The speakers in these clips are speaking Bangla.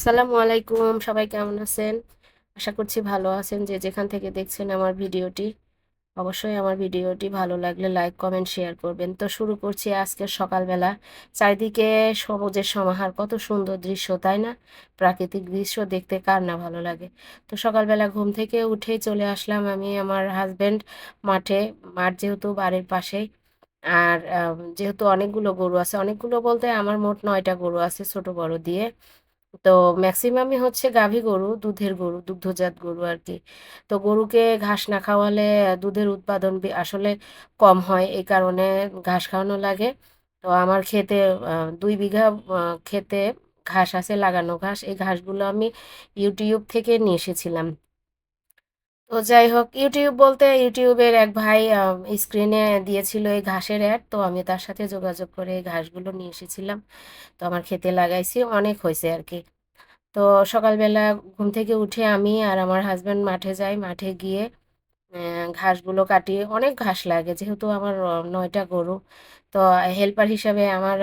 আসসালামু আলাইকুম, সবাই কেমন আছেন? আশা করছি ভালো আছেন। যে যেখান থেকে দেখছেন আমার ভিডিওটি, অবশ্যই আমার ভিডিওটি ভালো লাগলে লাইক কমেন্ট শেয়ার করবেন। তো শুরু করছি আজকের সকালবেলা। চারিদিকে সবুজের সমাহার, কত সুন্দর দৃশ্য, তাই না? প্রাকৃতিক দৃশ্য দেখতে কার না ভালো লাগে। তো সকালবেলা ঘুম থেকে উঠেই চলে আসলাম আমি আমার হাজবেন্ড মাঠে। মাঠ যেহেতু বাড়ির পাশেই, আর যেহেতু অনেকগুলো গরু আছে, অনেকগুলো বলতে আমার মোট 9টা গরু আছে ছোট বড় দিয়ে। তো ম্যাক্সিমামই হচ্ছে গাভী গরু, দুধের গরু, দুগ্ধজাত গরু আর কি। তো গরুকে ঘাস না খাওয়ালে দুধের উৎপাদন আসলে কম হয়, এই কারণে ঘাস খাওয়ানো লাগে। তো আমার ক্ষেতে 2 বিঘা ক্ষেতে ঘাস আছে, লাগানো ঘাস। এই ঘাসগুলো আমি ইউটিউব থেকে নিয়ে এসেছিলাম। তো যাই হোক, ইউটিউব বলতে ইউটিউবের এক ভাই স্ক্রিনে দিয়েছিল এই ঘাসের অ্যাড, তো আমি তার সাথে যোগাযোগ করে এই ঘাসগুলো নিয়ে এসেছিলাম। তো আমার ক্ষেতে লাগাইছি, অনেক হয়েছে আর কি। তো সকালবেলা ঘুম থেকে উঠে আমি আর আমার হাজব্যান্ড মাঠে যাই। মাঠে গিয়ে ঘাসগুলো কাটি। অনেক ঘাস লাগে যেহেতু আমার 9টা গরু। তো হেল্পার হিসাবে আমার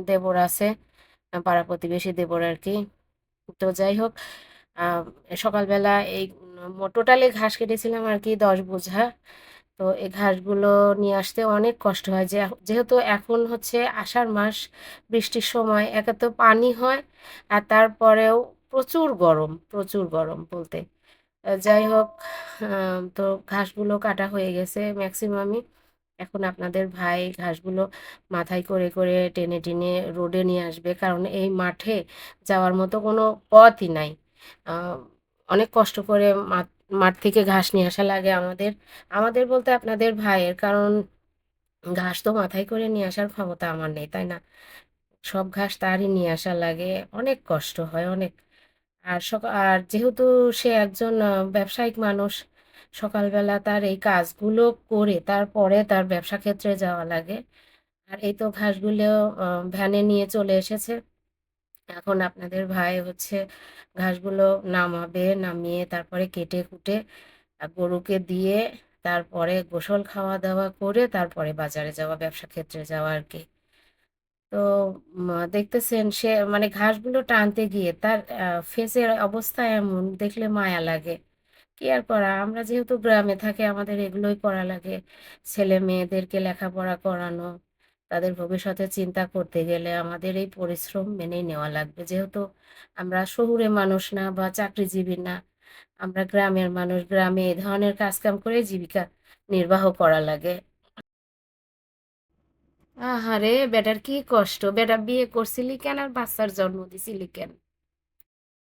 দেবর আছে, পাড়া প্রতিবেশী দেবর আর কি। তো যাই হোক, আহ, সকালবেলা এই টোটালি ঘাস কেটেছিলাম আর কি 10 বোঝা। তো এই ঘাসগুলো নিয়ে আসতে অনেক কষ্ট হয়, যেহেতু এখন হচ্ছে আষাঢ় মাস, বৃষ্টির সময়, একে তো পানি হয়, আর তারপরেও প্রচুর গরম, প্রচুর গরম বলতে। যাই হোক, তো ঘাসগুলো কাটা হয়ে গেছে ম্যাক্সিমামই। এখন আপনাদের ভাই ঘাসগুলো মাথায় করে করে টেনে টেনে রোডে নিয়ে আসবে, কারণ এই মাঠে যাওয়ার মতো কোনো পথই নাই। আহ, অনেক কষ্ট করে মাঠ মাঠ থেকে ঘাস নিয়ে আসা লাগে আমাদের। আমাদের বলতে আপনাদের ভাইয়ের, কারণ ঘাস তো মাথায় করে নিয়ে আসার ক্ষমতা আমার নেই, তাই না? সব ঘাস তারই নিয়ে আসা লাগে। অনেক কষ্ট হয়, অনেক। আর যেহেতু সে একজন ব্যবসায়িক মানুষ, সকালবেলা তার এই কাজগুলো করে তারপরে তার ব্যবসা ক্ষেত্রে যাওয়া লাগে। আর এই তো ঘাসগুলো ভ্যানে নিয়ে চলে এসেছে। এখন আপনাদের ভাই হচ্ছে ঘাসগুলো নামাবে, নামিয়ে তারপরে কেটে কুটে গরুকে দিয়ে, তারপরে গোসল খাওয়া দাওয়া করে তারপরে বাজারে যাওয়া, ব্যবসা ক্ষেত্রে যাওয়া আর কি। তো দেখতেছেন সে, মানে ঘাসগুলো টানতে গিয়ে তার ফেসের অবস্থা এমন, দেখলে মায়া লাগে। কি আর করা, আমরা যেহেতু গ্রামে থাকি আমাদের এগুলোই করা লাগে। ছেলে মেয়েদেরকে লেখাপড়া করানো, তাদের ভবিষ্যতে চিন্তা করতে গেলে আমাদের এই পরিশ্রম মেনেই নেওয়া লাগবে, যেহেতু আমরা শহুরে মানুষ না বা চাকরিজীবী না। আমরা গ্রামের মানুষ, গ্রামে এই ধরনের কাজকাম করে জীবিকা নির্বাহ করা লাগে। আহারে, বেটার কি কষ্ট! বেটা বিয়ে করছিলি কেন আর বাচ্চার জন্ম দিছিলি কেন?